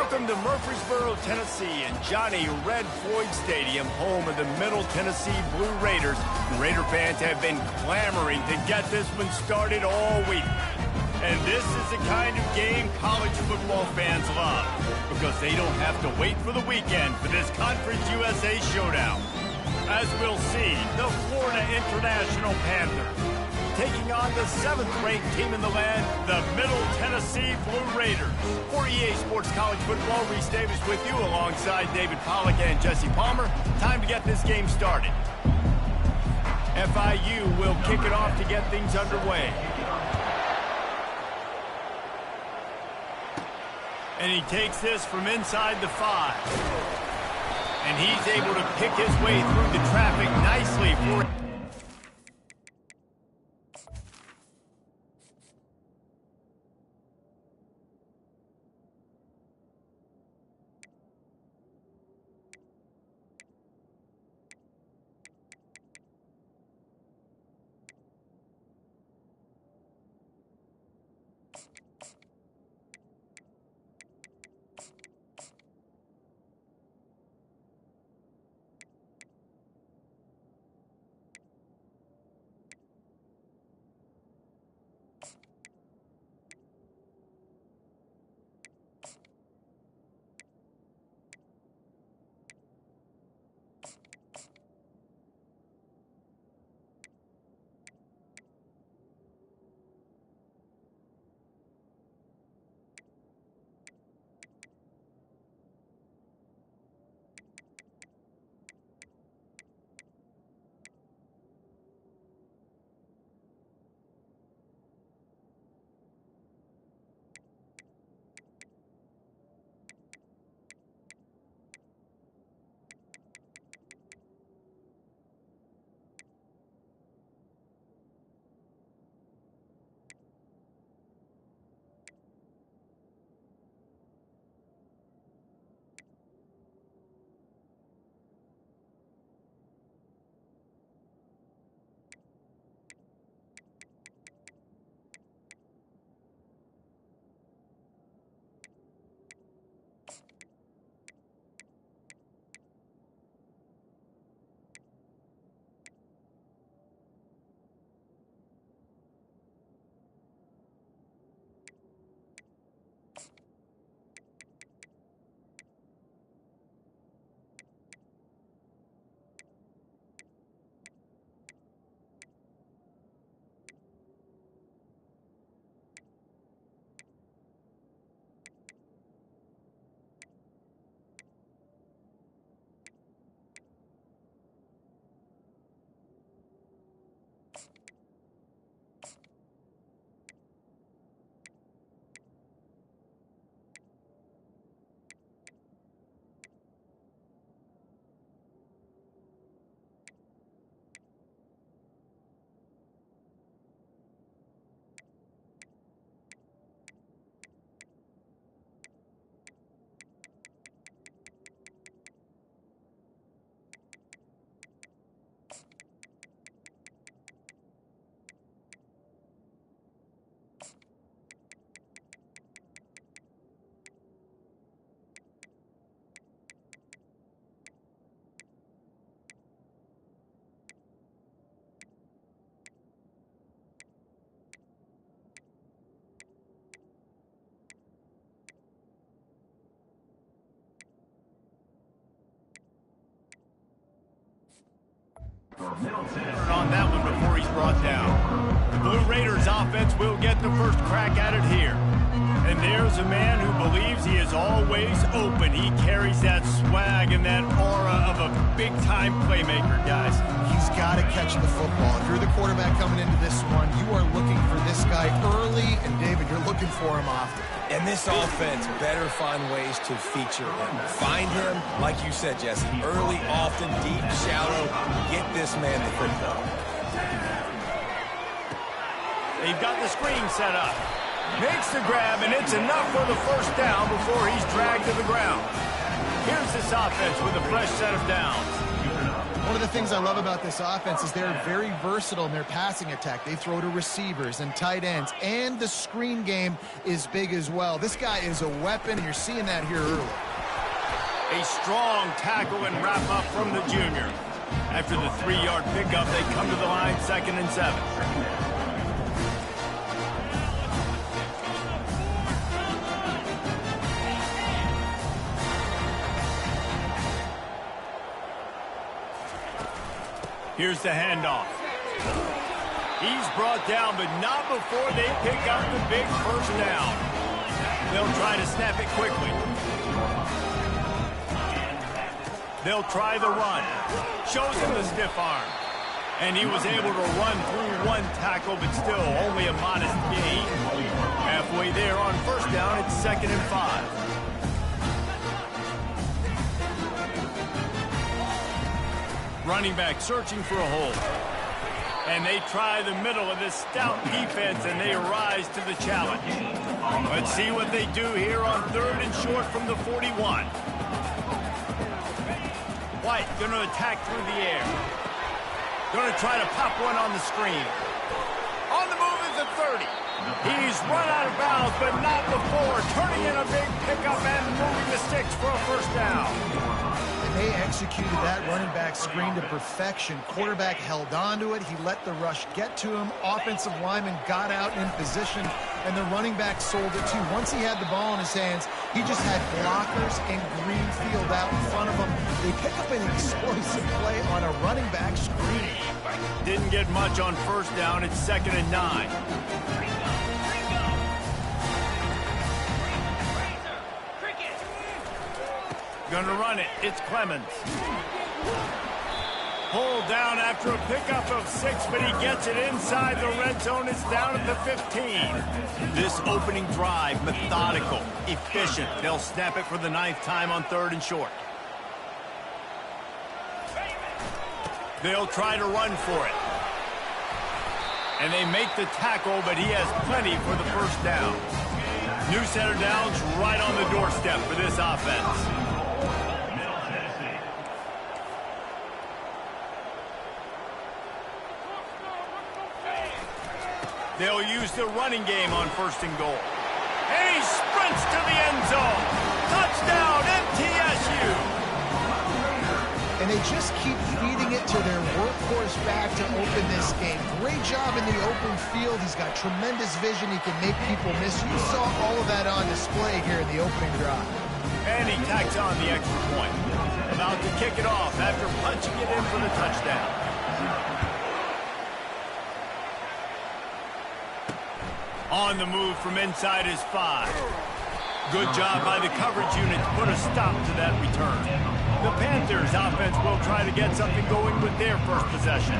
Welcome to Murfreesboro, Tennessee, and Johnny Red Floyd Stadium, home of the Middle Tennessee Blue Raiders. Raider fans have been clamoring to get this one started all week. And this is the kind of game college football fans love, because they don't have to wait for the weekend for this Conference USA showdown. As we'll see, the Florida International Panthers taking on the 7th-ranked team in the land, the Middle Tennessee Blue Raiders. For EA Sports College Football, Reese Davis with you alongside David Pollack and Jesse Palmer. Time to get this game started. FIU will kick it off to get things underway. And he takes this from inside the 5. And he's able to pick his way through the traffic nicely for... on that one before he's brought down. The Blue Raiders offense will get the first crack at it here. And there's a man who believes he is always open. He carries that swag and that aura of a big-time playmaker, guys. He's got to catch the football. If you're the quarterback coming into this one, you are looking for this guy early, and David, you're looking for him often. And this offense better find ways to feature him. Find him, like you said, Jesse, early, often, deep, shallow. Get this man the football. They've got the screen set up. Makes the grab, and it's enough for the first down before he's dragged to the ground. Here's this offense with a fresh set of downs. One of the things I love about this offense is they're very versatile in their passing attack. They throw to receivers and tight ends, and the screen game is big as well. This guy is a weapon, and you're seeing that here early. A strong tackle and wrap up from the junior. After the 3-yard pickup, they come to the line 2nd and 7. Here's the handoff. He's brought down, but not before they pick up the big first down. They'll try to snap it quickly. They'll try the run. Shows him the stiff arm. And he was able to run through one tackle, but still only a modest gain. Halfway there on first down, it's 2nd and 5. Running back searching for a hole. And they try the middle of this stout defense, and they rise to the challenge. Let's see what they do here on 3rd and short from the 41. White going to attack through the air. Going to try to pop one on the screen. On the move is the 30. He's run out of bounds, but not before. Turning in a big pickup and moving the sticks for a first down. They executed that running back screen to perfection. Quarterback held on to it. He let the rush get to him. Offensive lineman got out in position, and the running back sold it too. Once he had the ball in his hands, he just had blockers and green field out in front of him. They pick up an explosive play on a running back screen. Didn't get much on first down. It's 2nd and 9. Gonna run it. It's Clemens. Pulled down after a pickup of 6, but he gets it inside the red zone. It's down at the 15. This opening drive, methodical, efficient. They'll snap it for the 9th time on 3rd and short. They'll try to run for it. And they make the tackle, but he has plenty for the first down. New set of downs right on the doorstep for this offense. They'll use the running game on 1st and goal. And he sprints to the end zone. Touchdown, MTSU. And they just keep feeding it to their workhorse back to open this game. Great job in the open field. He's got tremendous vision. He can make people miss. You saw all of that on display here in the opening drive. And he tacks on the extra point. About to kick it off after punching it in for the touchdown. On the move from inside his 5. Good job by the coverage unit to put a stop to that return. The Panthers offense will try to get something going with their first possession.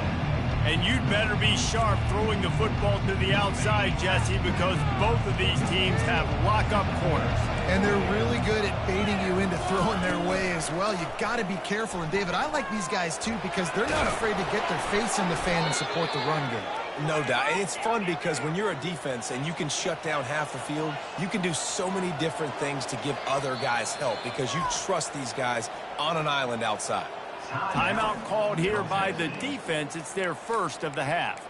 And you'd better be sharp throwing the football to the outside, Jesse, because both of these teams have lock-up corners. And they're really good at baiting you into throwing their way as well. You got to be careful. And, David, I like these guys, too, because they're not afraid to get their face in the fan and support the run game. No doubt. And it's fun because when you're a defense and you can shut down half the field, you can do so many different things to give other guys help because you trust these guys on an island outside. Timeout called here by the defense. It's their first of the half.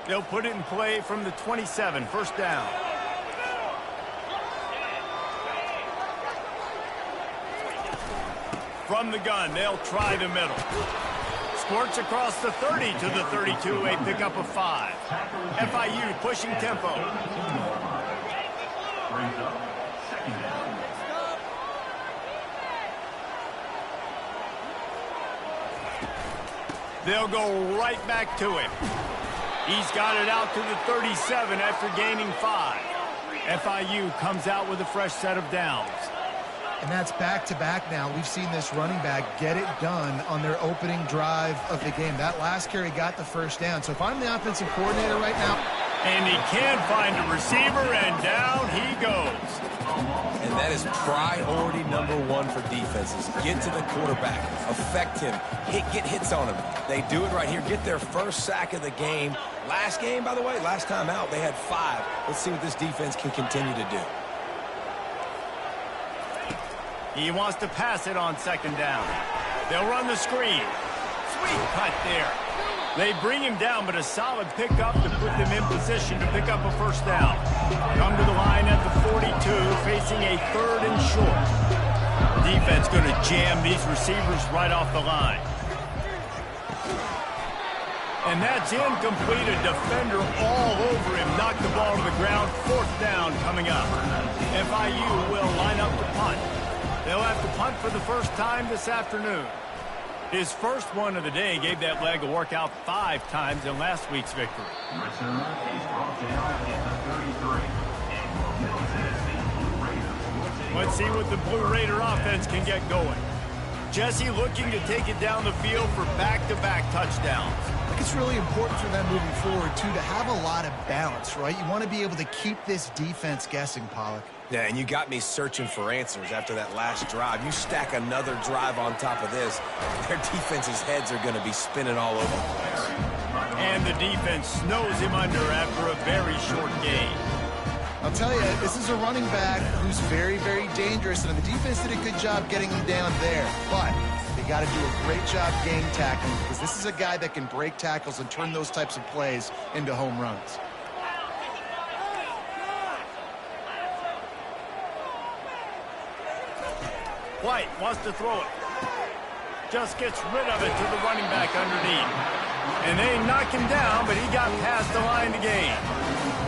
They'll put it in play from the 27, first down. From the gun, they'll try the middle. Squirts across the 30 to the 32, a pickup of 5. FIU pushing tempo. They'll go right back to him. He's got it out to the 37 after gaining 5. FIU comes out with a fresh set of downs. And that's back-to-back now. We've seen this running back get it done on their opening drive of the game. That last carry got the first down. So if I'm the offensive coordinator right now. And he can find a receiver, and down he goes. And that is priority number 1 for defenses. Get to the quarterback. Affect him. Get hits on him. They do it right here. Get their first sack of the game. Last game, by the way, last time out, they had 5. Let's see what this defense can continue to do. He wants to pass it on second down. They'll run the screen. Sweet cut there. They bring him down, but a solid pickup to put them in position to pick up a first down. Come to the line at the 42, facing a 3rd and short. Defense going to jam these receivers right off the line. And that's incomplete. A defender all over him. Knocked the ball to the ground. 4th down coming up. FIU will line up to punt. They'll have to punt for the first time this afternoon. His first one of the day gave that leg a workout 5 times in last week's victory. Let's see what the Blue Raider offense can get going. Jesse looking to take it down the field for back-to-back touchdowns. I think it's really important for them moving forward, too, to have a lot of balance, right? You want to be able to keep this defense guessing, Pollock. Yeah, and you got me searching for answers after that last drive. You stack another drive on top of this, their defense's heads are going to be spinning all over the place. And the defense snows him under after a very short gain. I'll tell you, this is a running back who's very, very dangerous, and the defense did a good job getting him down there. But they got to do a great job game tackling, because this is a guy that can break tackles and turn those types of plays into home runs. White wants to throw it. Just gets rid of it to the running back underneath. And they knock him down, but he got past the line to gain.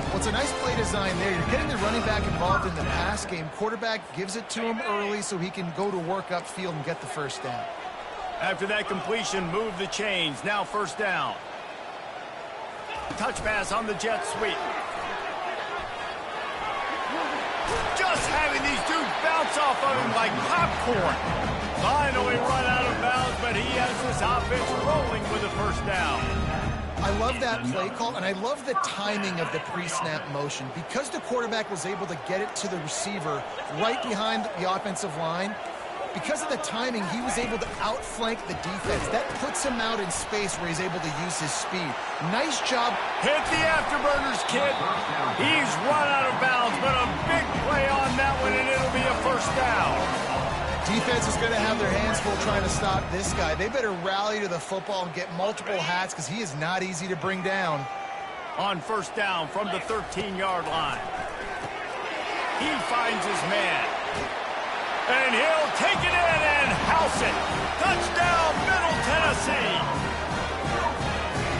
Well, it's a nice play design there. You're getting the running back involved in the pass game. Quarterback gives it to him early so he can go to work upfield and get the first down. After that completion, move the chains. Now first down. Touch pass on the jet sweep. Just having these dudes bounce off of him like popcorn. Finally run out of bounds, but he has this offense rolling with a first down. I love that play call, and I love the timing of the pre-snap motion. Because the quarterback was able to get it to the receiver right behind the offensive line, because of the timing, he was able to outflank the defense. That puts him out in space where he's able to use his speed. Nice job. Hit the afterburners, kid. He's run out of bounds, but a big play on that one, and it'll be a first down. Defense is going to have their hands full trying to stop this guy. They better rally to the football and get multiple hats, because he is not easy to bring down. On first down from the 13-yard line. He finds his man. And he'll take it in and house it. Touchdown, Middle Tennessee.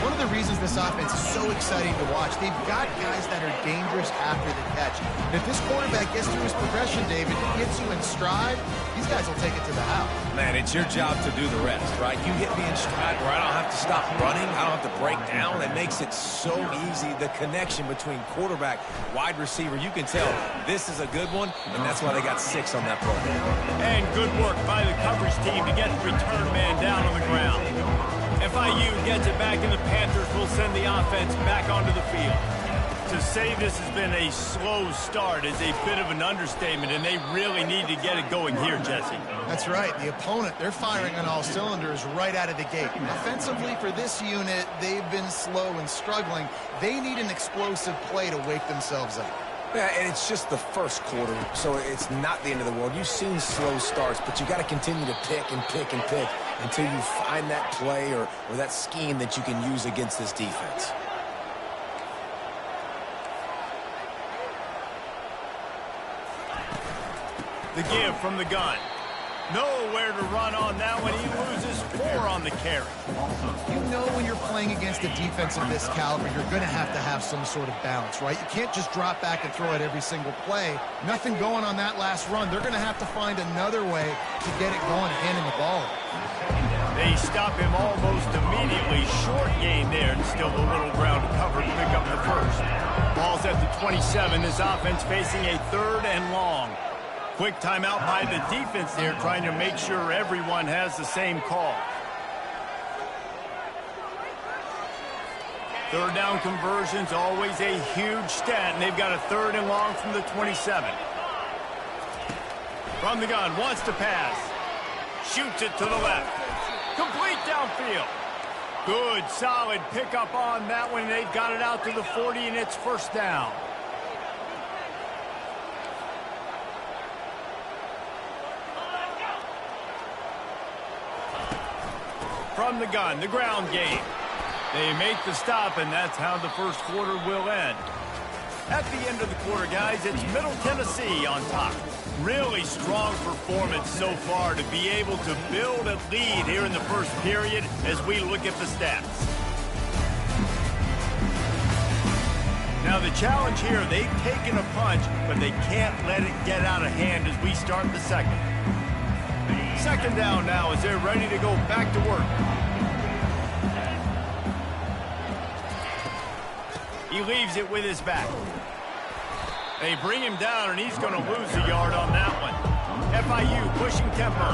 One of the reasons this offense is so exciting to watch, they've got guys that are dangerous after the catch. And if this quarterback gets through his progression, David, gets you in stride, these guys will take it to the house. Man, it's your job to do the rest, right? You hit me in stride where I don't have to stop running, I don't have to break down. It makes it so easy. The connection between quarterback, wide receiver, you can tell this is a good one, and that's why they got 6 on that play. And good work by the coverage team to get the return man down on the ground. FIU gets it back, and the Panthers will send the offense back onto the field. To say this has been a slow start is a bit of an understatement, and they really need to get it going here, Jesse. That's right. The opponent, they're firing on all cylinders right out of the gate. Offensively, for this unit, they've been slow and struggling. They need an explosive play to wake themselves up. Yeah, and it's just the first quarter, so it's not the end of the world. You've seen slow starts, but you got to continue to pick and pick and pick until you find that play or that scheme that you can use against this defense. The give from the gun. Nowhere to run on that one. He loses 4 on the carry. You know when you're playing against a defense of this caliber, you're going to have some sort of balance, right? You can't just drop back and throw it every single play. Nothing going on that last run. They're going to have to find another way to get it going and handing the ball. They stop him almost immediately. Short gain there, and still a little ground to cover to pick up the first. Ball's at the 27. This offense facing a 3rd and long. Quick timeout by the defense there, trying to make sure everyone has the same call. 3rd down conversions, always a huge stat, and they've got a 3rd and long from the 27. From the gun, wants to pass. Shoots it to the left. Complete downfield. Good, solid pickup on that one. They've got it out to the 40, and it's first down. from the gun, the ground game. They make the stop, and that's how the first quarter will end. At the end of the quarter, guys, it's Middle Tennessee on top. Really strong performance so far to be able to build a lead here in the first period as we look at the stats. Now the challenge here, they've taken a punch, but they can't let it get out of hand as we start the second. Second down now as they're ready to go back to work. He leaves it with his back. They bring him down, and he's going to lose a yard on that one. FIU pushing tempo.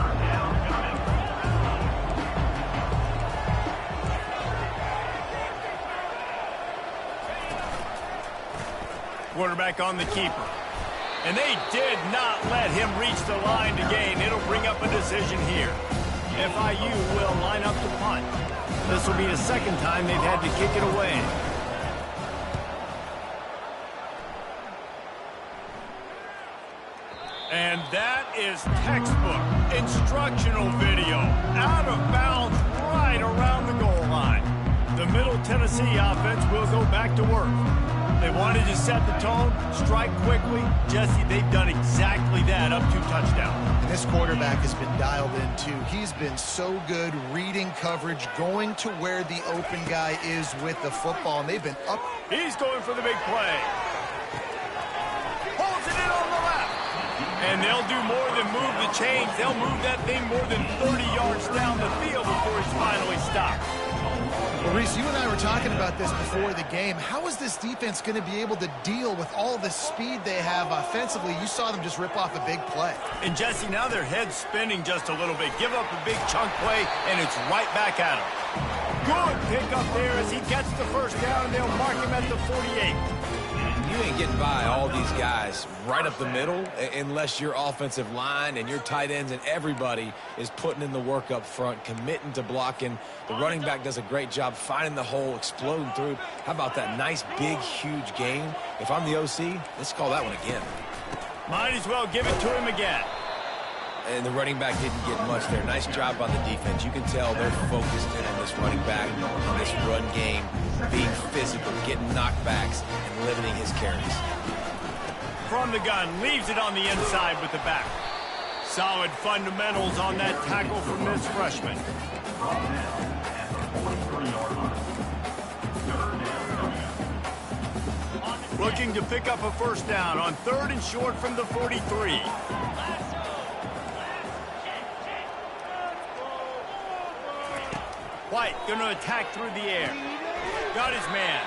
Quarterback on the keeper. And they did not let him reach the line to gain. It'll bring up a decision here. FIU will line up to punt. This will be the second time they've had to kick it away. And that is textbook instructional video. Out of bounds right around the goal line. The Middle Tennessee offense will go back to work. They wanted to set the tone, strike quickly. Jesse, they've done exactly that, up 2 touchdowns. And this quarterback has been dialed in, too. He's been so good reading coverage, going to where the open guy is with the football, and they've been up. He's going for the big play. Holds it in on the left. And they'll do more than move the chains. They'll move that thing more than 30 yards down the field before he's finally stopped. Well, Reese, you and I were talking about this before the game. How is this defense going to be able to deal with all the speed they have offensively? You saw them just rip off a big play. And, Jesse, now their head's spinning just a little bit. Give up a big chunk play, and it's right back at him. Good pick up there as he gets the first down, and they'll mark him at the 48. You ain't getting by all these guys right up the middle unless your offensive line and your tight ends and everybody is putting in the work up front, committing to blocking. The running back does a great job finding the hole, exploding through. How about that nice, big, huge gain? If I'm the OC, let's call that one again. Might as well give it to him again. And the running back didn't get much there. Nice job by the defense. You can tell they're focused in on this running back, on this run game, being physical, getting knockbacks, and limiting his carries. From the gun, leaves it on the inside with the back. Solid fundamentals on that tackle from this freshman. Looking to pick up a first down on 3rd and short from the 43. White going to attack through the air. Got his man.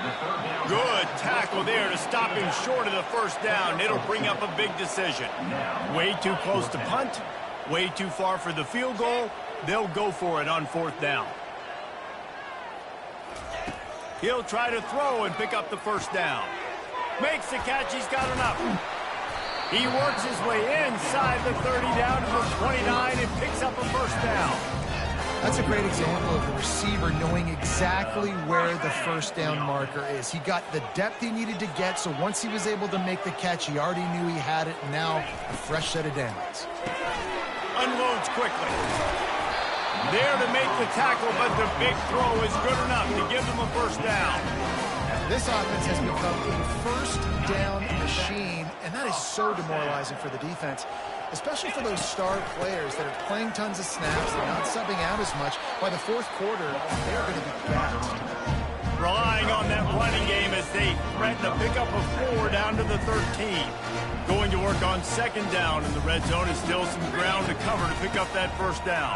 Good tackle there to stop him short of the first down. It'll bring up a big decision. Way too close to punt. Way too far for the field goal. They'll go for it on 4th down. He'll try to throw and pick up the first down. Makes the catch. He's got enough. He works his way inside the 30 down to the 29 and picks up a first down. That's a great example of the receiver knowing exactly where the first down marker is. He got the depth he needed to get, so once he was able to make the catch, he already knew he had it. Now, a fresh set of downs. Unloads quickly. There to make the tackle, but the big throw is good enough to give them a first down. This offense has become a first down machine, and that is so demoralizing for the defense, especially for those star players that are playing tons of snaps. They're not subbing out as much. By the 4th quarter, they're going to be gassed. Relying on that running game as they threaten to pick up a 4 down to the 13. Going to work on 2nd down, and the red zone is still some ground to cover to pick up that first down.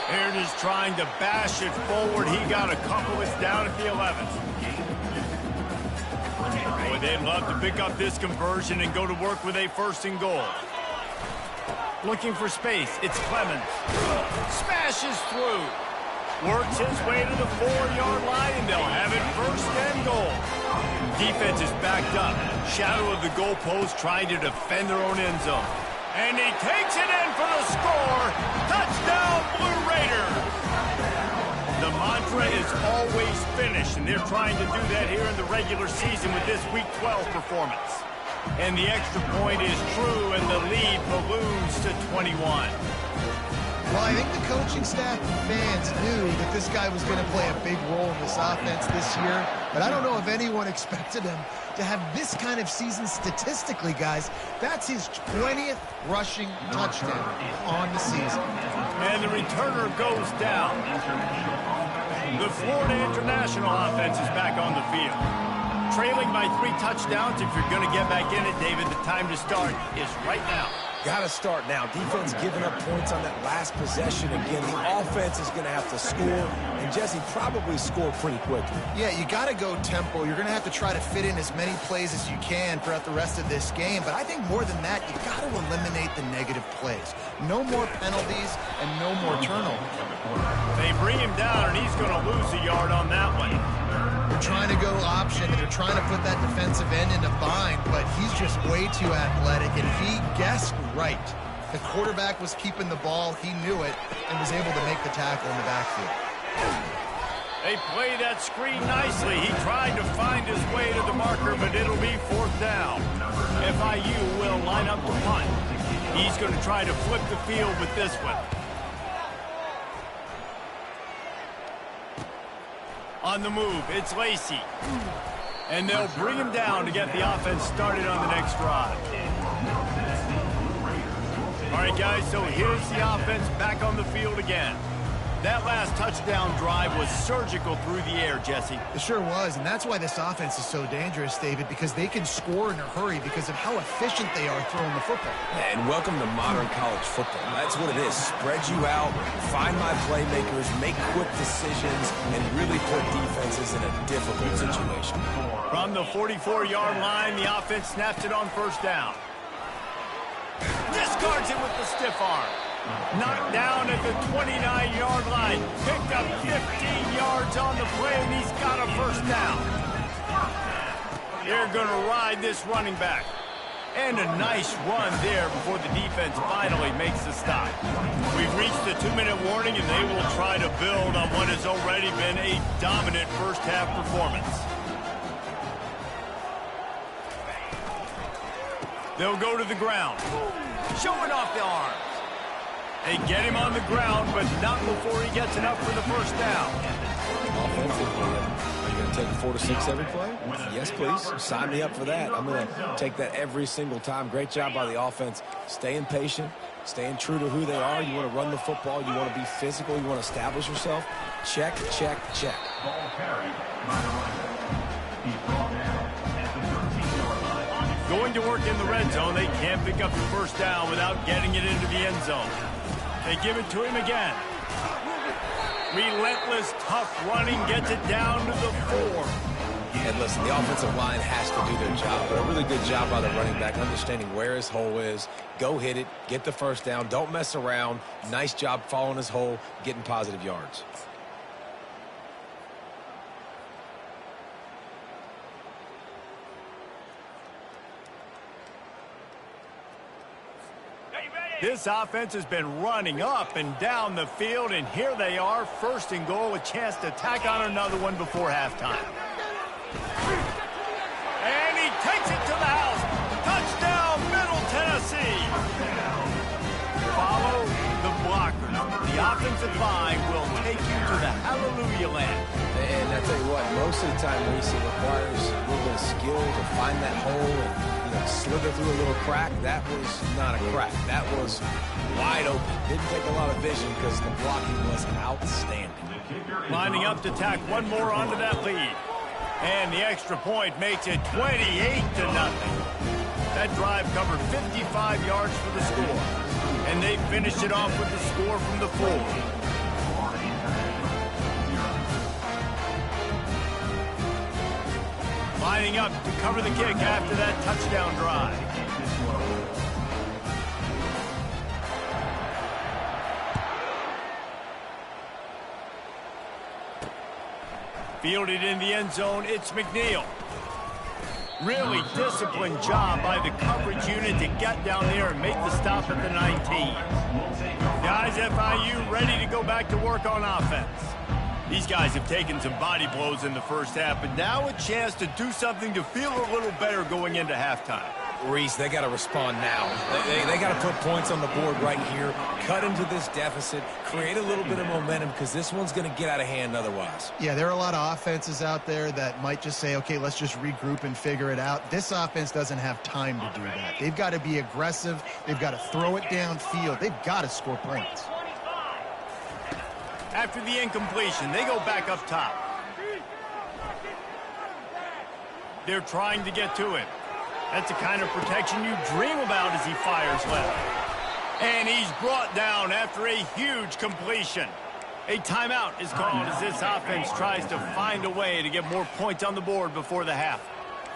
Aaron is trying to bash it forward. He got a couple. It's down at the 11th. Boy, they'd love to pick up this conversion and go to work with a 1st and goal. Looking for space. It's Clemens. Smashes through. Works his way to the 4-yard line, and they'll have it 1st and goal. Defense is backed up. Shadow of the goalpost trying to defend their own end zone. And he takes it in for the score. Touchdown, Blue Raiders. The mantra is always finish, and they're trying to do that here in the regular season with this Week 12 performance. And the extra point is true, and the lead balloons to 21. Well, I think the coaching staff and fans knew that this guy was going to play a big role in this offense this year, but I don't know if anyone expected him to have this kind of season statistically, guys. That's his 20th rushing touchdown on the season. And the returner goes down. The Florida International offense is back on the field. Trailing by 3 touchdowns. If you're going to get back in it, David, the time to start is right now. Got to start now. Defense giving up points on that last possession. Again, the offense is going to have to score, and Jesse probably score pretty quickly. Yeah, you got to go tempo. You're going to have to try to fit in as many plays as you can throughout the rest of this game, but I think more than that, you got to eliminate the negative plays. No more penalties and no more turnovers. They bring him down, and he's going to lose a yard on that one. They're trying to go option, and they're trying to put that defensive end in a bind, but he's just way too athletic, and he guessed right. The quarterback was keeping the ball. He knew it and was able to make the tackle in the backfield. They play that screen nicely. He tried to find his way to the marker, but it'll be 4th down. FIU will line up to punt. He's going to try to flip the field with this one. On the move, it's Lacey. And they'll bring him down to get the offense started on the next drive. All right, guys, so here's the offense back on the field again. That last touchdown drive was surgical through the air, Jesse. It sure was, and that's why this offense is so dangerous, David, because they can score in a hurry because of how efficient they are throwing the football. And welcome to modern college football. That's what it is. Spread you out, find my playmakers, make quick decisions, and really put defenses in a difficult situation. From the 44-yard line, the offense snaps it on 1st down. Discards it with the stiff arm. Knocked down at the 29-yard line. Picked up 15 yards on the play, and he's got a 1st down. They're going to ride this running back. And a nice run there before the defense finally makes the stop. We've reached the 2-minute warning, and they will try to build on what has already been a dominant first-half performance. They'll go to the ground. Showing off the arms. They get him on the ground, but not before he gets enough for the 1st down. Offensively, are you going to take 4 to 6 every play? Yes, please. Sign me up for that. I'm going to take that every single time. Great job by the offense. Staying patient, staying true to who they are. You want to run the football. You want to be physical. You want to establish yourself. Check, check, check. Going to work in the red zone. They can't pick up the 1st down without getting it into the end zone. They give it to him again. Relentless, tough running, gets it down to the 4. And listen, the offensive line has to do their job, but a really good job by the running back, understanding where his hole is. Go hit it, get the 1st down, don't mess around. Nice job following his hole, getting positive yards. This offense has been running up and down the field, and here they are, 1st and goal, a chance to tack on another one before halftime. And he takes it to the house. Touchdown, Middle Tennessee. Follow the blockers. The offensive line will take you to the hallelujah land. And I tell you what, most of the time, Reese, it requires a little bit of skill to find that hole and slither through a little crack. That was not a crack. That was wide open. Didn't take a lot of vision because the blocking was outstanding. Lining up to tack one more onto that lead. And the extra point makes it 28-0. That drive covered 55 yards for the score. And they finished it off with the score from the 4. Lining up to cover the kick after that touchdown drive. Fielded in the end zone, it's McNeil. Really disciplined job by the coverage unit to get down there and make the stop at the 19. Guys, FIU ready to go back to work on offense. These guys have taken some body blows in the 1st half, but now a chance to do something to feel a little better going into halftime. Reese, they got to respond now. They got to put points on the board right here, cut into this deficit, create a little bit of momentum because this one's going to get out of hand otherwise. Yeah, there are a lot of offenses out there that might just say, okay, let's just regroup and figure it out. This offense doesn't have time to do that. They've got to be aggressive. They've got to throw it downfield. They've got to score points. After the incompletion, they go back up top. They're trying to get to him. That's the kind of protection you dream about as he fires left. And he's brought down after a huge completion. A timeout is called as this offense tries to find a way to get more points on the board before the half.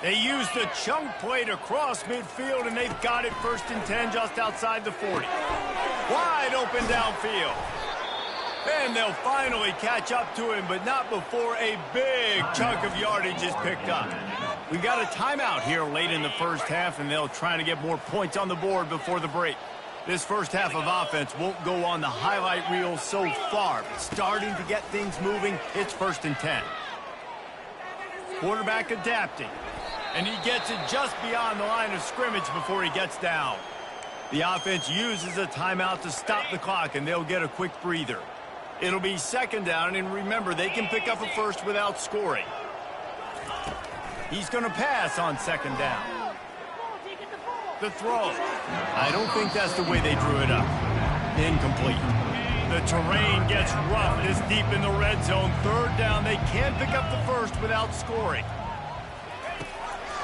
They use the chunk play to cross midfield, and they've got it 1st and 10 just outside the 40. Wide open downfield. And they'll finally catch up to him, but not before a big chunk of yardage is picked up. We've got a timeout here late in the first half, and they'll try to get more points on the board before the break. This first half of offense won't go on the highlight reel so far, but starting to get things moving, it's 1st and 10. Quarterback adapting, and he gets it just beyond the line of scrimmage before he gets down. The offense uses a timeout to stop the clock, and they'll get a quick breather. It'll be 2nd down, and remember, they can pick up a first without scoring. He's going to pass on 2nd down. The throw. I don't think that's the way they drew it up. Incomplete. The terrain gets rough this deep in the red zone. 3rd down, they can't pick up the first without scoring.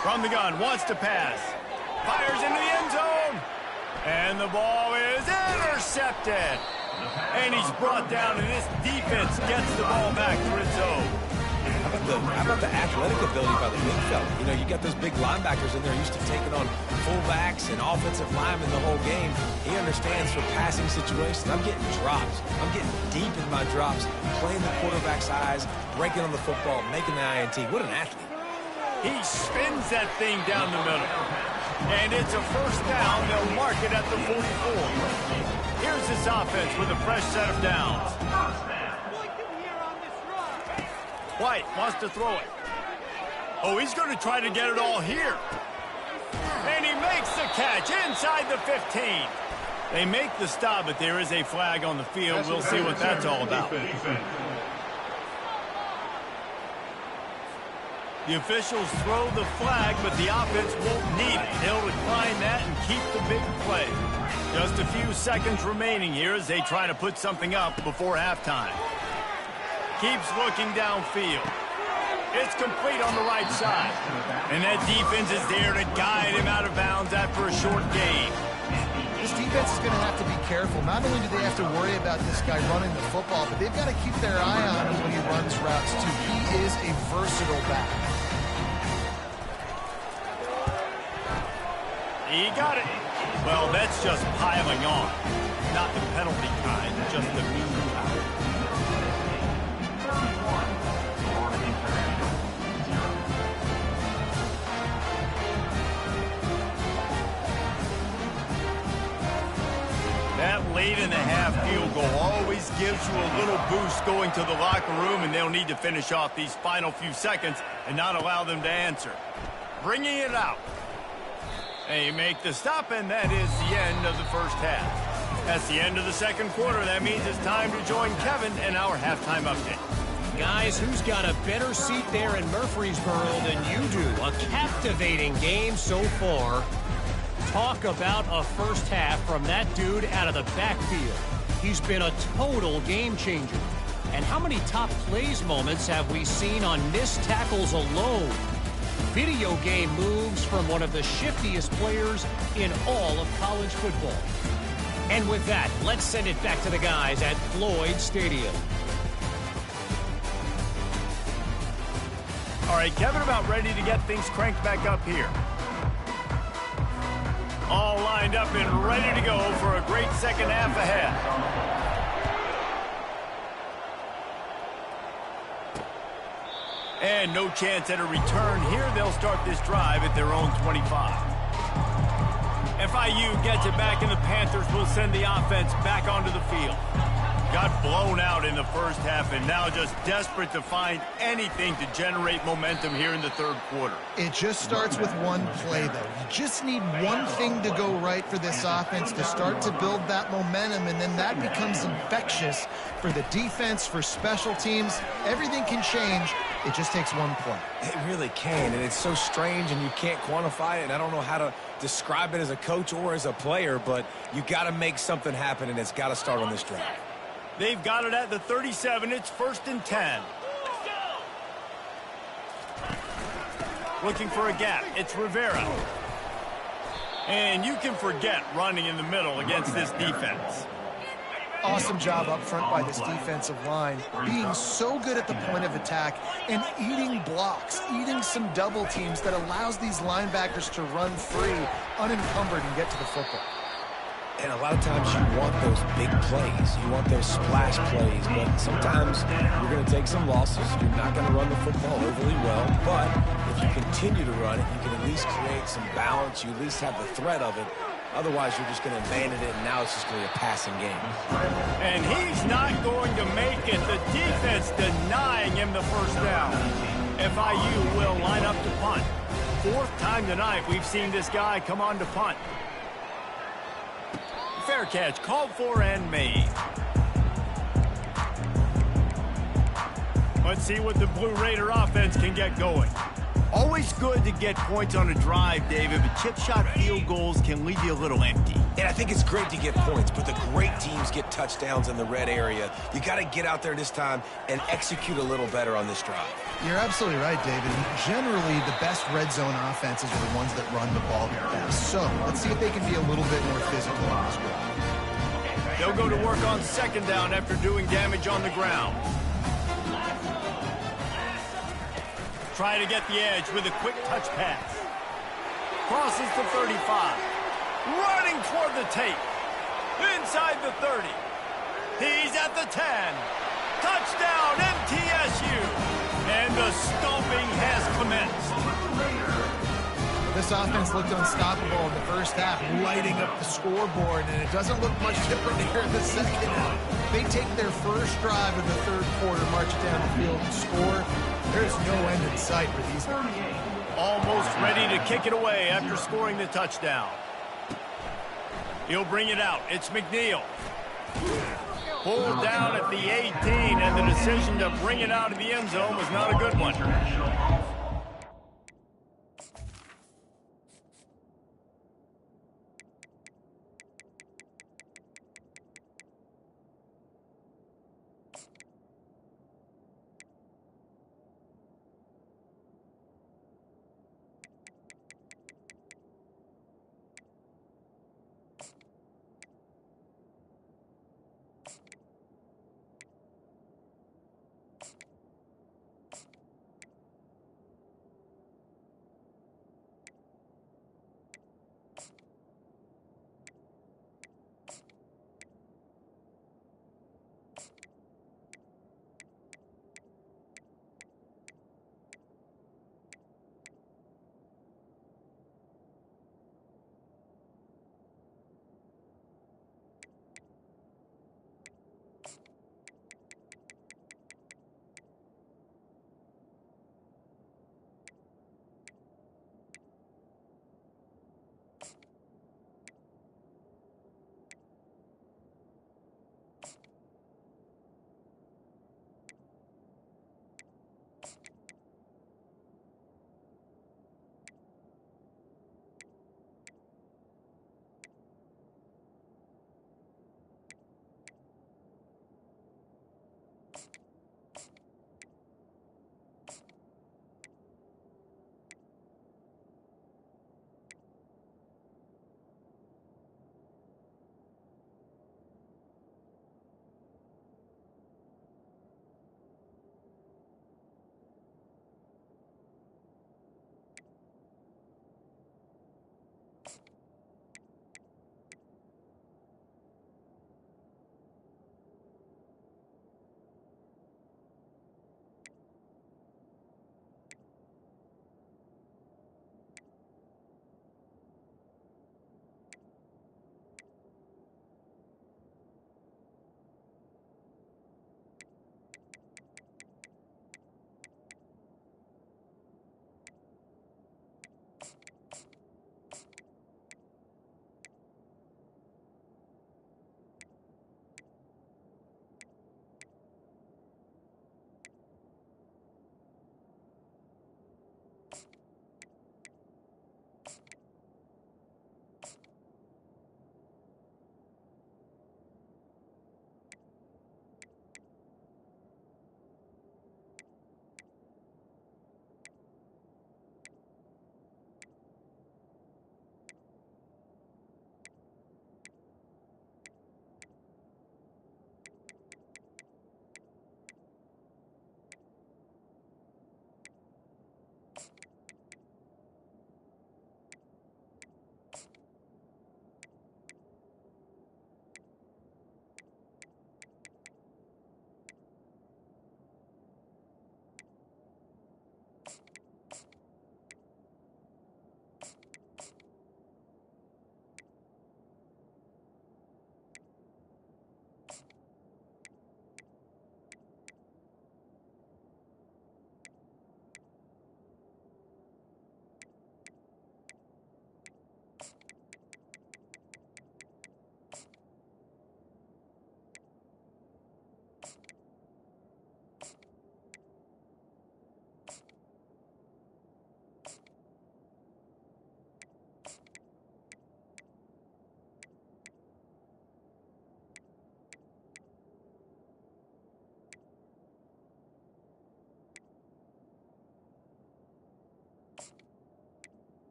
From the gun, wants to pass. Fires into the end zone. And the ball is intercepted. And he's brought down, and this defense gets the ball back to its own. How about the athletic ability by the big fella? You know, you got those big linebackers in there used to taking on fullbacks and offensive linemen the whole game. He understands for passing situations. I'm getting drops. I'm getting deep in my drops, playing the quarterback's eyes, breaking on the football, making the INT. What an athlete. He spins that thing down the middle. And it's a 1st down. They'll mark it at the 44. Here's this offense with a fresh set of downs. White wants to throw it. Oh, he's going to try to get it all here. And he makes the catch inside the 15. They make the stop, but there is a flag on the field. We'll see what that's all about. The officials throw the flag, but the offense won't need it. They'll decline that and keep the big play. Just a few seconds remaining here as they try to put something up before halftime. Keeps looking downfield. It's complete on the right side. And that defense is there to guide him out of bounds after a short gain. This defense is going to have to be careful. Not only do they have to worry about this guy running the football, but they've got to keep their eye on him when he runs routes, too. He is a versatile back. He got it. Well, that's just piling on. Not the penalty kind, just the mean kind. That late in the half field goal always gives you a little boost going to the locker room, and they'll need to finish off these final few seconds and not allow them to answer. Bringing it out. They make the stop, and that is the end of the first half. That's the end of the second quarter. That means it's time to join Kevin in our halftime update. Guys, who's got a better seat there in Murfreesboro than you do? A captivating game so far. Talk about a first half from that dude out of the backfield. He's been a total game changer. And how many top plays moments have we seen on missed tackles alone? Video game moves from one of the shiftiest players in all of college football. And with that, let's send it back to the guys at Floyd Stadium. All right, Kevin, about ready to get things cranked back up here. All lined up and ready to go for a great second half ahead. And no chance at a return here. They'll start this drive at their own 25. FIU gets it back, and the Panthers will send the offense back onto the field. Got blown out in the first half and now just desperate to find anything to generate momentum here in the third quarter. It just starts with one play, though. You just need one thing to go right for this offense to start to build that momentum, and then that becomes infectious for the defense, for special teams. Everything can change. It just takes one play. It really can, and it's so strange, and you can't quantify it, and I don't know how to describe it as a coach or as a player, but you got to make something happen, and it's got to start on this drive. They've got it at the 37. It's 1st and 10. Looking for a gap. It's Rivera. And you can forget running in the middle against this defense. Awesome job up front by this defensive line, being so good at the point of attack and eating blocks, eating some double teams that allows these linebackers to run free, unencumbered, and get to the football. And a lot of times you want those big plays. You want those splash plays. But sometimes you're going to take some losses. You're not going to run the football overly well. But if you continue to run it, you can at least create some balance. You at least have the threat of it. Otherwise, you're just going to abandon it, and now it's just going to be a passing game. And he's not going to make it. The defense denying him the first down. FIU will line up to punt. 4th time tonight we've seen this guy come on to punt. Fair catch, called for and made. Let's see what the Blue Raider offense can get going. Always good to get points on a drive, David, but chip shot field goals can leave you a little empty. And I think it's great to get points, but the great teams get touchdowns in the red area. You got to get out there this time and execute a little better on this drive. You're absolutely right, David. Generally, the best red zone offenses are the ones that run the ball best. So let's see if they can be a little bit more physical on this drive. They'll go to work on 2nd down after doing damage on the ground. Try to get the edge with a quick touch pass. Crosses to 35. Running toward the tape. Inside the 30. He's at the 10. Touchdown, MTSU. And the stomping has commenced. This offense looked unstoppable in the first half, lighting up the scoreboard, and it doesn't look much different here in the second half. They take their first drive of the third quarter, march it down the field, and score. There's no end in sight for these guys. Almost ready to kick it away after scoring the touchdown. He'll bring it out. It's McNeil. Pulled down at the 18, and the decision to bring it out of the end zone was not a good one.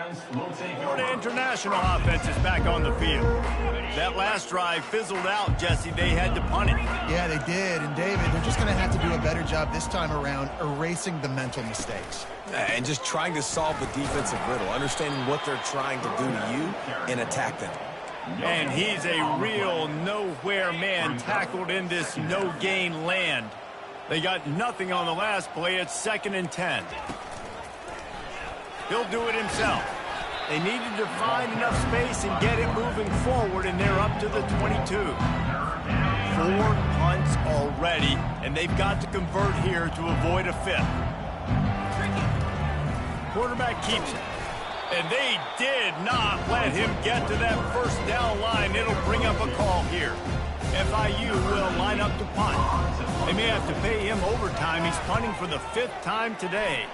Florida International offense is back on the field. That last drive fizzled out, Jesse. They had to punt it. Yeah, they did. And, David, they're just going to have to do a better job this time around erasing the mental mistakes. And just trying to solve the defensive riddle, understanding what they're trying to do to you and attack them. And he's a real nowhere man tackled in this no-gain land. They got nothing on the last play. It's 2nd and 10. He'll do it himself. They needed to find enough space and get it moving forward, and they're up to the 22. 4 punts already, and they've got to convert here to avoid a 5th. Quarterback keeps it. And they did not let him get to that first down line. It'll bring up a call here. FIU will line up to punt. They may have to pay him overtime. He's punting for the 5th time today.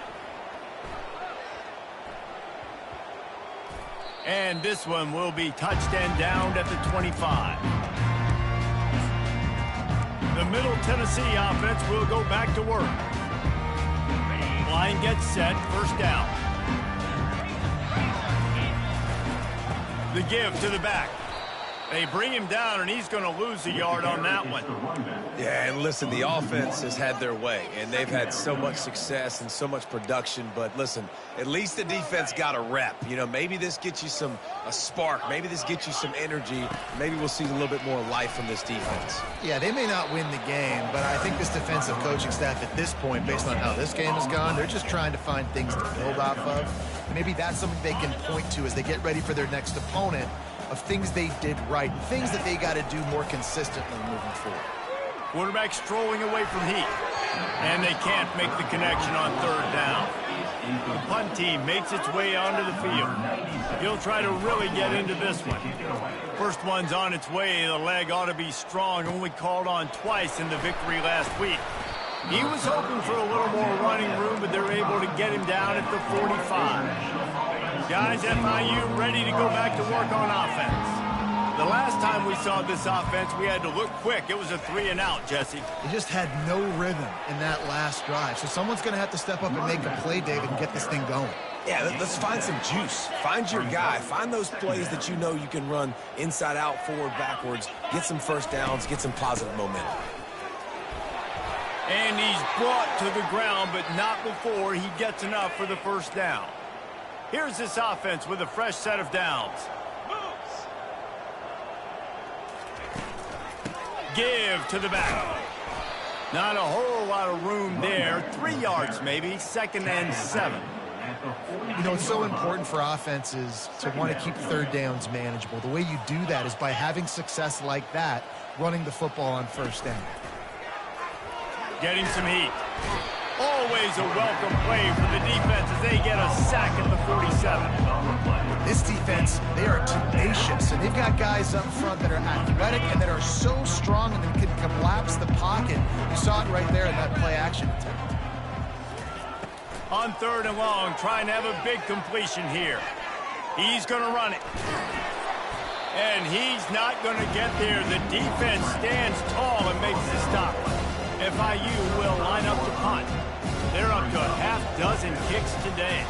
And this one will be touched and downed at the 25. The Middle Tennessee offense will go back to work. Line gets set, first down. The give to the back. They bring him down, and he's going to lose a yard on that one. Yeah, and listen, the offense has had their way, and they've had so much success and so much production. But listen, at least the defense got a rep. You know, maybe this gets you a spark. Maybe this gets you some energy. Maybe we'll see a little bit more life from this defense. Yeah, they may not win the game, but I think this defensive coaching staff at this point, based on how this game has gone, they're just trying to find things to build off of. Maybe that's something they can point to as they get ready for their next opponent, of things they did right and things that they got to do more consistently moving forward. Quarterback strolling away from heat. And they can't make the connection on 3rd down. The punt team makes its way onto the field. He'll try to really get into this one. First one's on its way. The leg ought to be strong. Only called on twice in the victory last week. He was hoping for a little more running room, but they're able to get him down at the 45. Guys, FIU ready to go back to work on offense. The last time we saw this offense, we had to look quick. It was a 3-and-out, Jesse. They just had no rhythm in that last drive. So someone's going to have to step up and make a play, David, and get this thing going. Yeah, let's find some juice. Find your guy. Find those plays that you know you can run inside out, forward, backwards. Get some first downs. Get some positive momentum. And he's brought to the ground, but not before he gets enough for the first down. Here's this offense with a fresh set of downs. Give to the back. Not a whole lot of room there. 3 yards maybe. 2nd and 7. You know, it's so important for offenses to want to keep 3rd downs manageable. The way you do that is by having success like that, running the football on 1st down. Getting some heat. Always a welcome play for the defense as they get a sack at the 47. This defense, they are tenacious, and they've got guys up front that are athletic and that are so strong and that can collapse the pocket. You saw it right there in that play-action attempt. On 3rd and long, trying to have a big completion here. He's going to run it. And he's not going to get there. The defense stands tall and makes the stop. FIU will line up to punt. They're up to a half-dozen kicks today.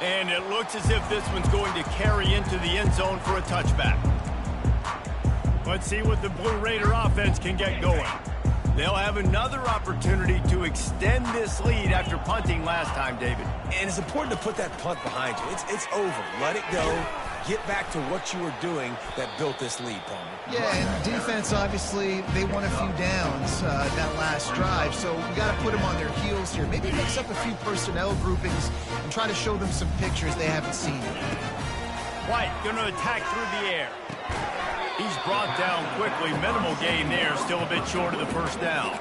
And it looks as if this one's going to carry into the end zone for a touchback. Let's see what the Blue Raider offense can get going. They'll have another opportunity to extend this lead after punting last time, David. And it's important to put that punt behind you. It's over. Let it go. Get back to what you were doing that built this lead, Palmer. Yeah, and defense, obviously, they won a few downs that last drive, so we got to put them on their heels here. Maybe mix up a few personnel groupings and try to show them some pictures they haven't seen. White going to attack through the air. He's brought down quickly. Minimal gain there, still a bit short of the first down.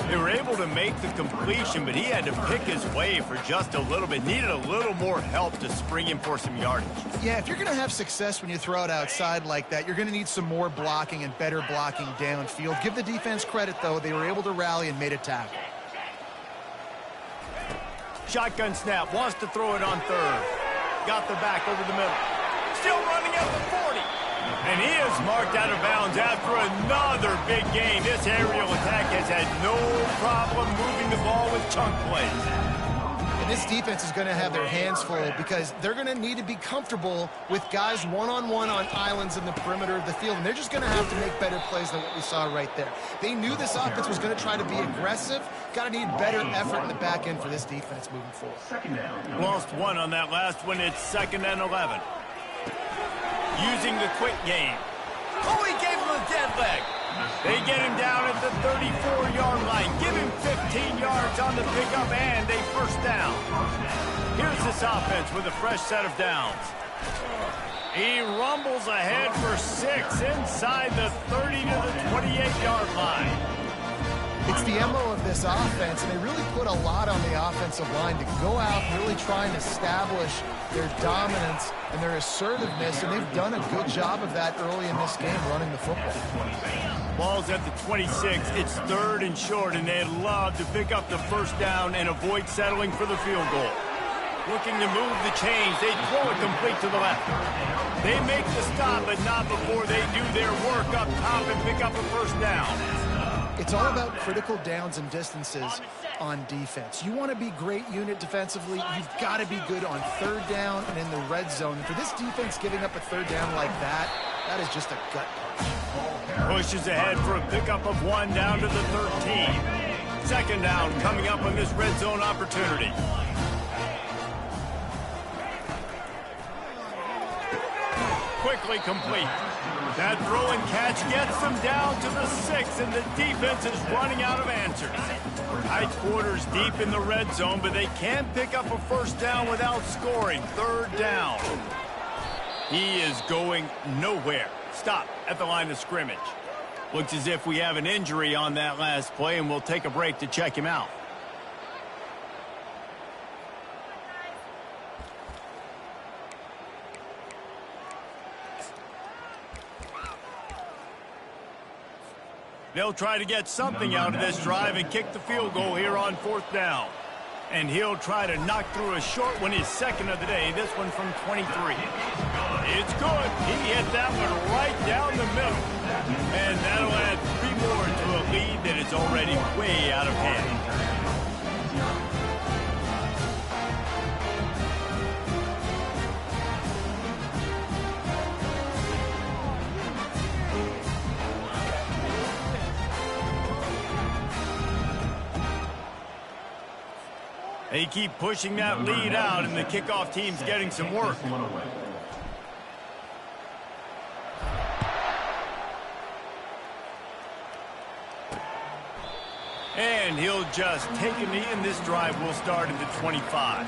They were able to make the completion, but he had to pick his way for just a little bit. Needed a little more help to spring him for some yardage. Yeah, if you're going to have success when you throw it outside like that, you're going to need some more blocking and better blocking downfield. Give the defense credit, though. They were able to rally and made a tackle. Shotgun snap. Wants to throw it on 3rd. Got the back over the middle. Still running at the 40. And he is marked out of bounds after another big gain. This aerial attack has had no problem moving the ball with chunk plays. And this defense is going to have their hands full because they're going to need to be comfortable with guys one-on-one on islands in the perimeter of the field. And they're just going to have to make better plays than what we saw right there. They knew this offense was going to try to be aggressive. Got to need better effort in the back end for this defense moving forward. Lost one on that last one. It's 2nd and 11. Using the quick game. Oh, he gave him a dead leg. They get him down at the 34-yard line. Give him 15 yards on the pickup and a first down. Here's this offense with a fresh set of downs. He rumbles ahead for 6 inside the 30 to the 28-yard line. It's the MO of this offense, and they really put a lot on the offensive line to go out and really try and establish their dominance and their assertiveness, and they've done a good job of that early in this game running the football. Ball's at the 26. It's 3rd and short, and they'd love to pick up the first down and avoid settling for the field goal. Looking to move the chains. They throw it complete to the left. They make the stop, but not before they do their work up top and pick up a first down. It's all about critical downs and distances on defense. You want to be great unit defensively, you've got to be good on 3rd down and in the red zone. And for this defense giving up a 3rd down like that, that is just a gut punch. Pushes ahead for a pickup of 1 down to the 13. 2nd down coming up on this red zone opportunity. Quickly complete. That throw and catch gets them down to the 6, and the defense is running out of answers. Tight quarters deep in the red zone, but they can't pick up a first down without scoring. 3rd down. He is going nowhere. Stop at the line of scrimmage. Looks as if we have an injury on that last play, and we'll take a break to check him out. They'll try to get something out of this drive and kick the field goal here on 4th down. And he'll try to knock through a short one, his 2nd of the day, this one from 23. It's good. He hit that one right down the middle. And that'll add 3 more to a lead that is already way out of hand. They keep pushing that lead out, and the kickoff team's getting some work. And he'll just take a knee, and this drive will start at the 25.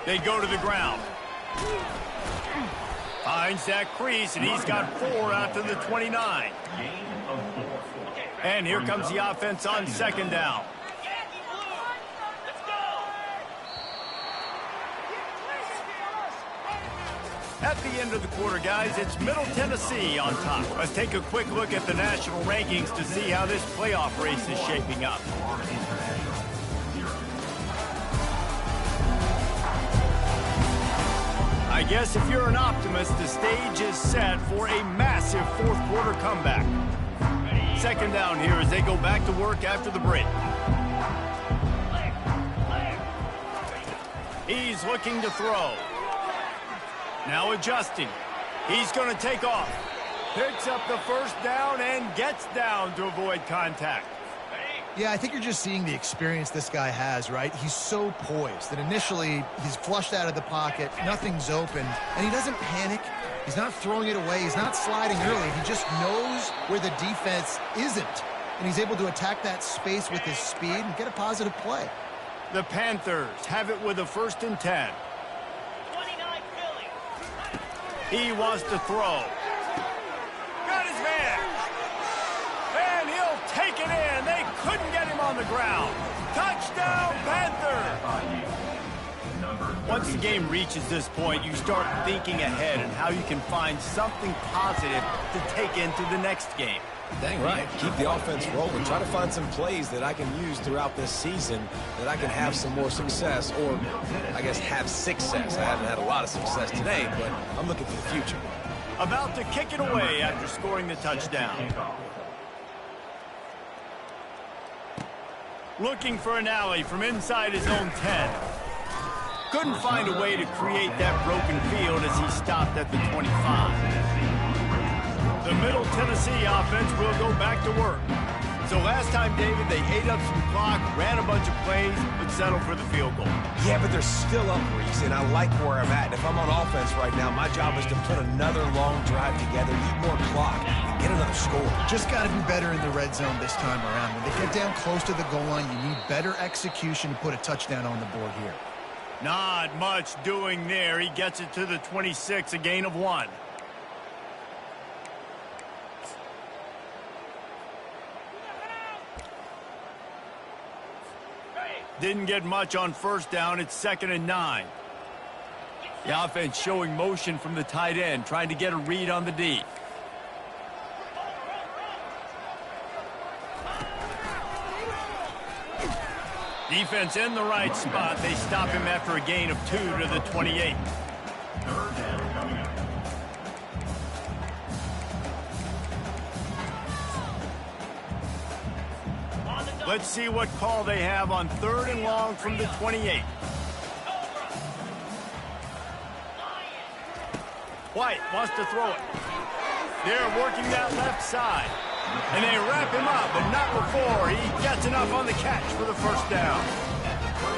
They go to the ground. Finds that crease, and he's got 4 out to the 29. And here comes the offense on 2nd down. At the end of the quarter, guys, it's Middle Tennessee on top. Let's take a quick look at the national rankings to see how this playoff race is shaping up. I guess if you're an optimist, the stage is set for a massive 4th quarter comeback. 2nd down here as they go back to work after the break. He's looking to throw. Now adjusting. He's going to take off. Picks up the 1st down and gets down to avoid contact. Yeah, I think you're just seeing the experience this guy has, right? He's so poised that initially he's flushed out of the pocket, nothing's open, and he doesn't panic. He's not throwing it away. He's not sliding early. He just knows where the defense isn't, and he's able to attack that space with his speed and get a positive play. The Panthers have it with a 1st and 10. He wants to throw. Got his man. And he'll take it in. They couldn't get him on the ground. Touchdown, Panthers. Once the game reaches this point, you start thinking ahead and how you can find something positive to take into the next game. Dang right. Keep the offense rolling. Try to find some plays that I can use throughout this season that I can have some more success, or I guess have success. I haven't had a lot of success today, but I'm looking for the future. About to kick it away after scoring the touchdown. Looking for an alley from inside his own 10. Couldn't find a way to create that broken field as he stopped at the 25. The Middle Tennessee offense will go back to work. So last time, David, they ate up some clock, ran a bunch of plays, but settled for the field goal. Yeah, but they're still up, Reese, and I like where I'm at. And if I'm on offense right now, my job is to put another long drive together, eat more clock, and get another score. Just got to be better in the red zone this time around. When they get down close to the goal line, you need better execution to put a touchdown on the board here. Not much doing there. He gets it to the 26, a gain of 1. Didn't get much on 1st down. It's 2nd and 9. The offense showing motion from the tight end, trying to get a read on the D. Defense in the right spot. They stop him after a gain of 2 to the 28. Let's see what call they have on 3rd and long from the 28. White wants to throw it. They're working that left side. And they wrap him up, but not before he gets enough on the catch for the 1st down.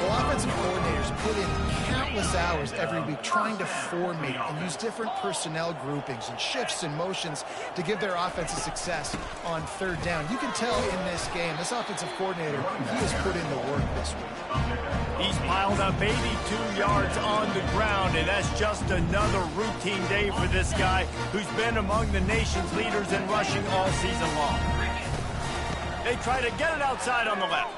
Well, offensive coordinators put in countless hours every week trying to formate and use different personnel groupings and shifts and motions to give their offensive success on 3rd down. You can tell in this game, this offensive coordinator, he has put in the work this week. He's piled up 82 yards on the ground, and that's just another routine day for this guy who's been among the nation's leaders in rushing all season long. They try to get it outside on the left.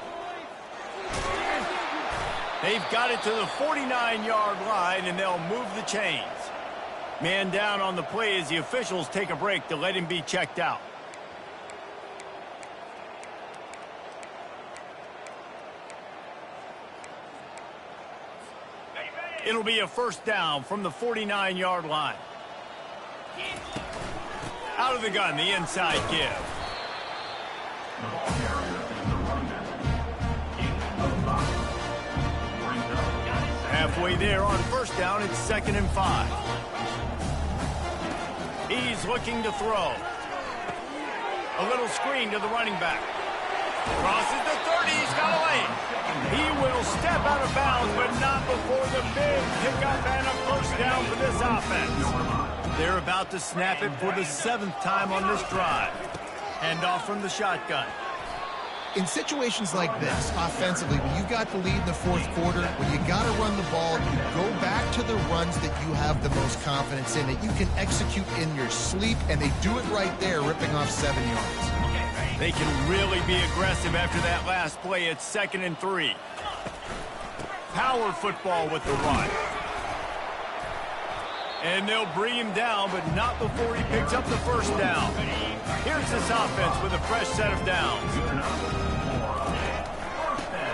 They've got it to the 49-yard line, and they'll move the chains. Man down on the play as the officials take a break to let him be checked out. It'll be a 1st down from the 49-yard line. Out of the gun, the inside give. Halfway there on 1st down, it's 2nd and 5. He's looking to throw. A little screen to the running back. Crosses the 30, he's got a lane. He will step out of bounds, but not before the big pickup and a 1st down for this offense. They're about to snap it for the 7th time on this drive. Hand off from the shotgun. In situations like this, offensively, when you've got the lead in the fourth quarter, when you got to run the ball, you go back to the runs that you have the most confidence in, that you can execute in your sleep, and they do it right there, ripping off 7 yards. They can really be aggressive after that last play. It's 2nd and 3. Power football with the run. And they'll bring him down, but not before he picks up the first down. Here's this offense with a fresh set of downs.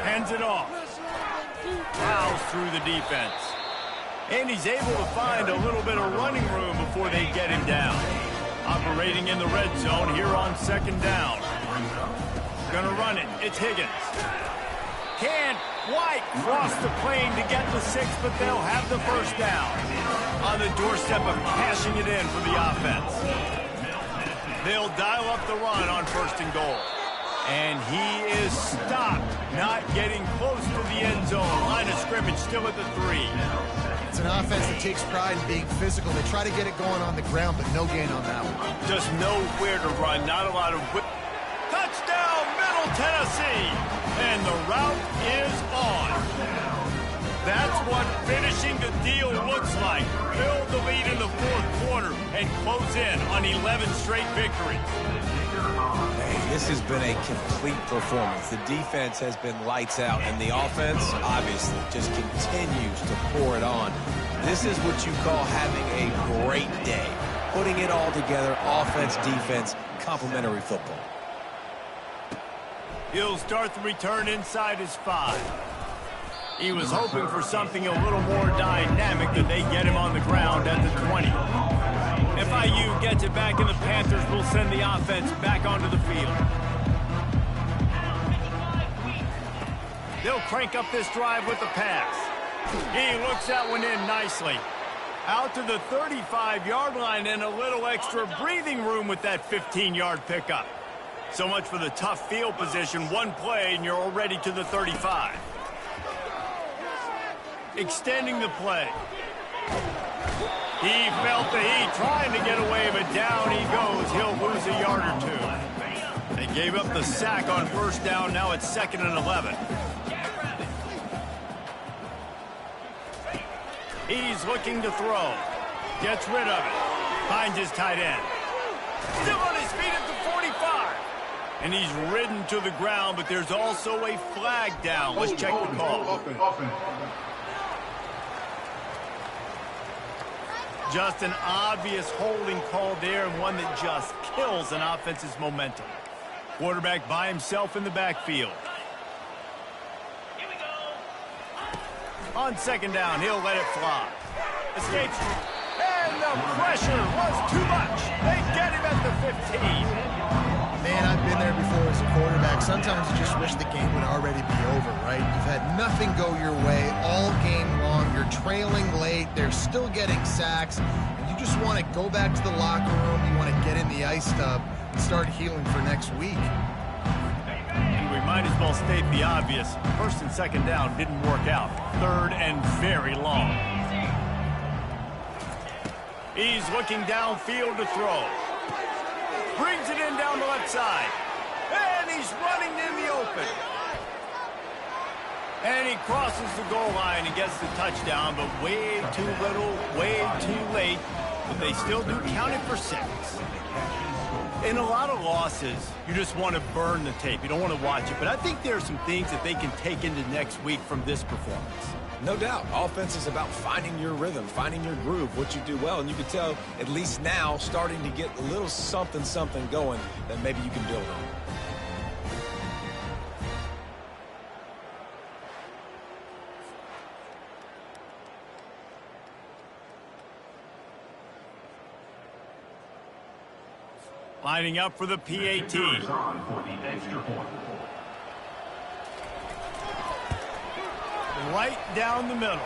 Hands it off. Plows through the defense. And he's able to find a little bit of running room before they get him down. Operating in the red zone here on 2nd down. Gonna run it. It's Higgins. Can't quite cross the plane to get the 6, but they'll have the first down. On the doorstep of cashing it in for the offense. They'll dial up the run on 1st and goal. And he is stopped, not getting close to the end zone. Line of scrimmage still at the 3. It's an offense that takes pride in being physical. They try to get it going on the ground, but no gain on that one. Just nowhere to run, not a lot of whip. Touchdown, Middle Tennessee! And the route is on. That's what finishing the deal looks like. Build the lead in the fourth quarter and close in on 11 straight victories. Hey, this has been a complete performance. The defense has been lights out, and the offense, obviously, just continues to pour it on. This is what you call having a great day. Putting it all together, offense, defense, complementary football. He'll start the return inside his 5. He was hoping for something a little more dynamic, that they get him on the ground at the 20. FIU gets it back, and the Panthers will send the offense back onto the field. They'll crank up this drive with the pass. He looks that one in nicely. Out to the 35-yard line, and a little extra breathing room with that 15-yard pickup. So much for the tough field position. One play, and you're already to the 35. Extending the play. He felt the heat, trying to get away, but down he goes. He'll lose a yard or 2. They gave up the sack on 1st down. Now it's 2nd and 11. He's looking to throw. Gets rid of it. Finds his tight end. Still on his feet at the 45. And he's ridden to the ground, but there's also a flag down. Let's check the call. Just an obvious holding call there, and one that just kills an offense's momentum. Quarterback by himself in the backfield. On 2nd down, he'll let it fly. Escapes. And the pressure was too much. They get him at the 15. Man, I've been there before as a quarterback. Sometimes you just wish the game would already be over, right? You've had nothing go your way all game long. You're trailing late. They're still getting sacks. And you just want to go back to the locker room. You want to get in the ice tub and start healing for next week. And we might as well state the obvious. 1st and 2nd down didn't work out. 3rd and very long. He's looking downfield to throw. Brings it in down the left side. And he's running in the open. And he crosses the goal line and gets the touchdown, but way too little, way too late. But they still do count it for 6. In a lot of losses, you just want to burn the tape. You don't want to watch it. But I think there are some things that they can take into next week from this performance. No doubt. Offense is about finding your rhythm, finding your groove, what you do well. And you can tell, at least now, starting to get a little something going that maybe you can build on. Lining up for the PAT. Right down the middle.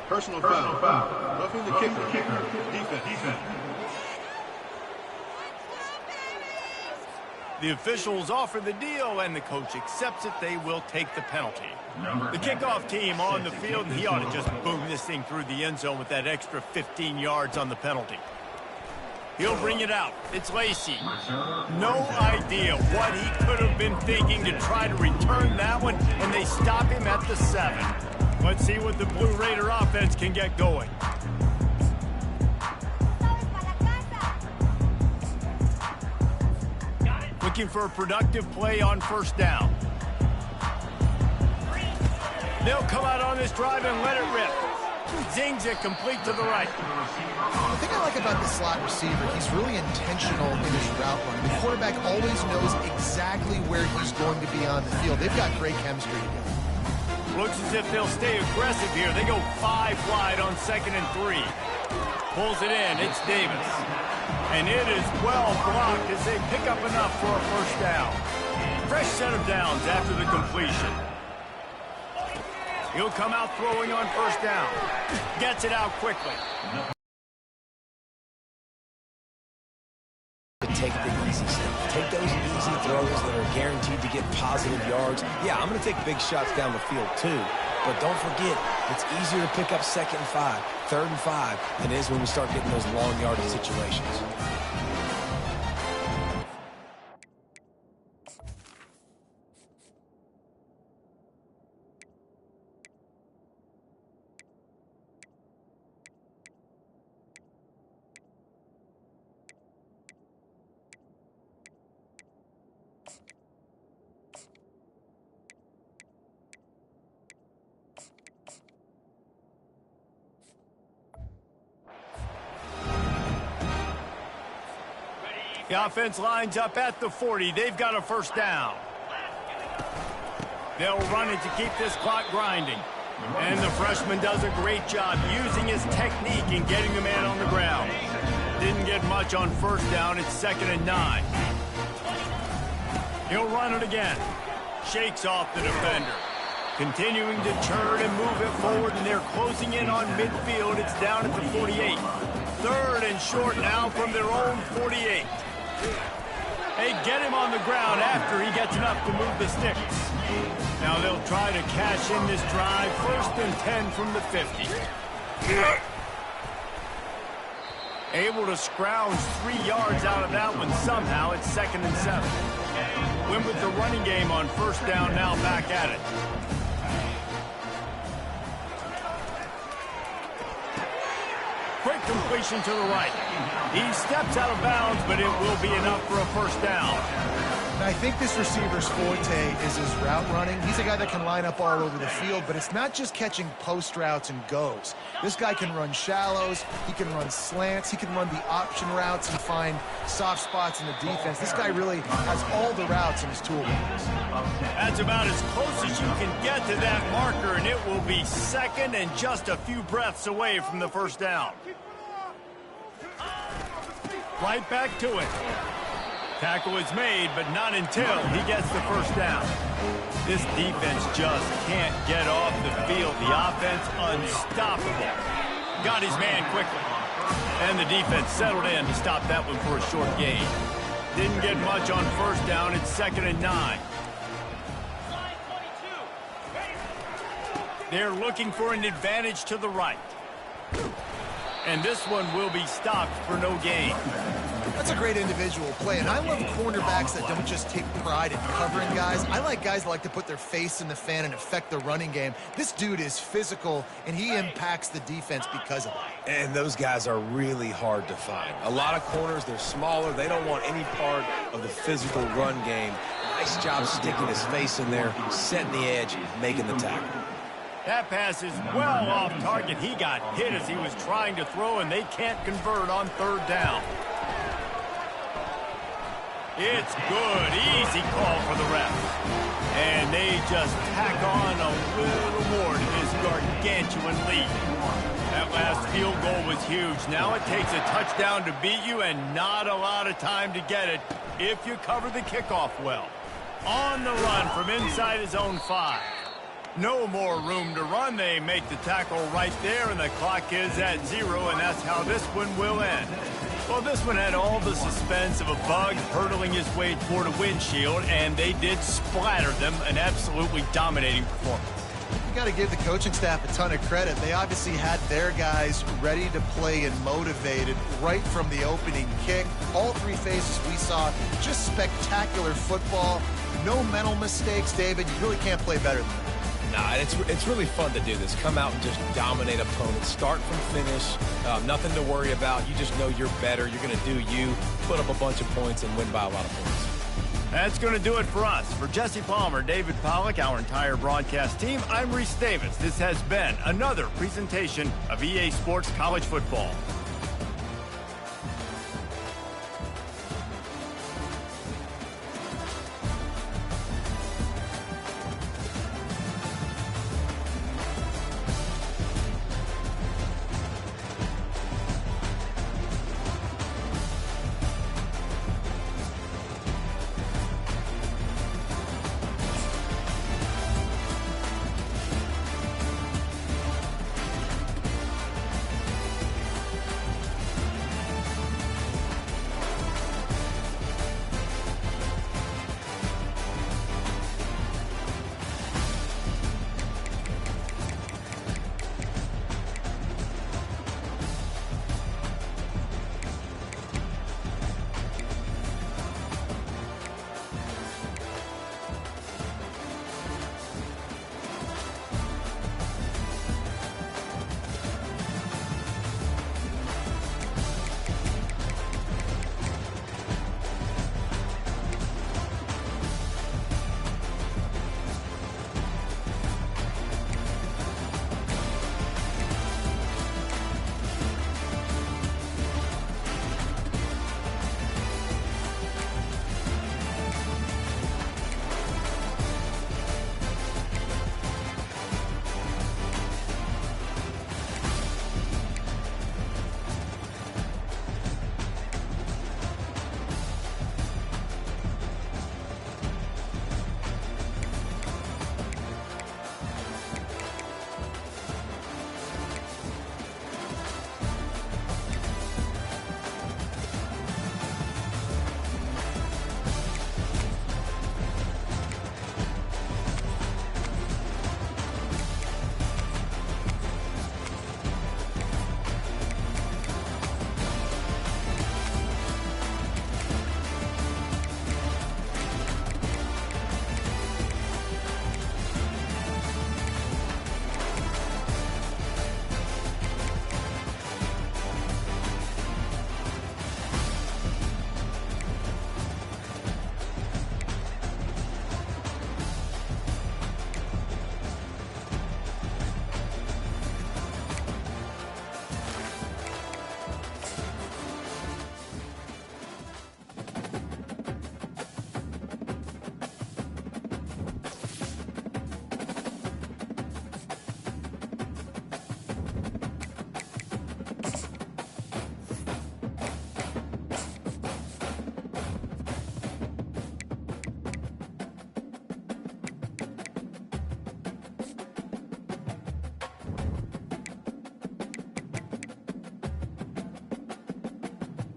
Personal foul. Roughing the kicker. Defense. The officials offer the deal, and the coach accepts it. They will take the penalty. The kickoff team on the field, and he ought to just boom this thing through the end zone with that extra 15 yards on the penalty. He'll bring it out. It's Lacey. No idea what he could have been thinking to try to return that one, and they stop him at the 7. Let's see what the Blue Raider offense can get going. Looking for a productive play on first down. They'll come out on this drive and let it rip. Zings it complete to the right. The thing I like about the slot receiver, he's really intentional in his route run. The quarterback always knows exactly where he's going to be on the field. They've got great chemistry together. Looks as if they'll stay aggressive here. They go 5 wide on 2nd and 3. Pulls it in. It's Davis. And it is well blocked as they pick up enough for a first down. Fresh set of downs after the completion. He'll come out throwing on first down. Gets it out quickly. Take the easy stuff. Take those easy throws that are guaranteed to get positive yards. Yeah, I'm going to take big shots down the field too. But don't forget, it's easier to pick up 2nd and 5, 3rd and 5 than it is when we start getting those long yardage situations. The offense lines up at the 40. They've got a first down. They'll run it to keep this clock grinding. And the freshman does a great job using his technique and getting the man on the ground. Didn't get much on first down. It's 2nd and 9. He'll run it again. Shakes off the defender. Continuing to turn and move it forward, and they're closing in on midfield. It's down at the 48. 3rd and short now from their own 48. They get him on the ground after he gets enough to move the sticks. Now they'll try to cash in this drive. 1st and 10 from the 50. Able to scrounge 3 yards out of that one somehow. It's 2nd and 7. Win with the running game on first down, now back at it. Quick completion to the right. He steps out of bounds, but it will be enough for a first down. And I think this receiver's forte is his route running. He's a guy that can line up all over the field, but it's not just catching post routes and goes. This guy can run shallows, he can run slants, he can run the option routes and find soft spots in the defense. This guy really has all the routes in his toolbox. That's about as close as you can get to that marker, and it will be 2nd and just a few breaths away from the first down. Right back to it. Tackle is made, but not until he gets the first down. This defense just can't get off the field. The offense unstoppable. Got his man quickly. And the defense settled in to stop that one for a short gain. Didn't get much on first down. It's 2nd and 9. They're looking for an advantage to the right. And this one will be stopped for no gain. That's a great individual play, and I love cornerbacks that don't just take pride in covering guys. I like guys that like to put their face in the fan and affect the running game. This dude is physical, and he impacts the defense because of it. And those guys are really hard to find. A lot of corners, they're smaller. They don't want any part of the physical run game. Nice job sticking his face in there, setting the edge, making the tackle. That pass is well off target. He got hit as he was trying to throw, and they can't convert on 3rd down. It's good. Easy call for the ref. And they just tack on a little more to this gargantuan lead. That last field goal was huge. Now it takes a touchdown to beat you and not a lot of time to get it if you cover the kickoff well. On the run from inside his own 5. No more room to run. They make the tackle right there, and the clock is at 0, and that's how this one will end. Well, this one had all the suspense of a bug hurtling his way toward a windshield, and they did splatter them. An absolutely dominating performance. You got to give the coaching staff a ton of credit. They obviously had their guys ready to play and motivated right from the opening kick. All three phases we saw, just spectacular football. No mental mistakes, David. You really can't play better than that. Nah, it's really fun to do this. Come out and just dominate opponents. Start from finish. Nothing to worry about. You just know you're better. You're going to do you, put up a bunch of points, and win by a lot of points. That's going to do it for us. For Jesse Palmer, David Pollack, our entire broadcast team, I'm Reese Davis. This has been another presentation of EA Sports College Football.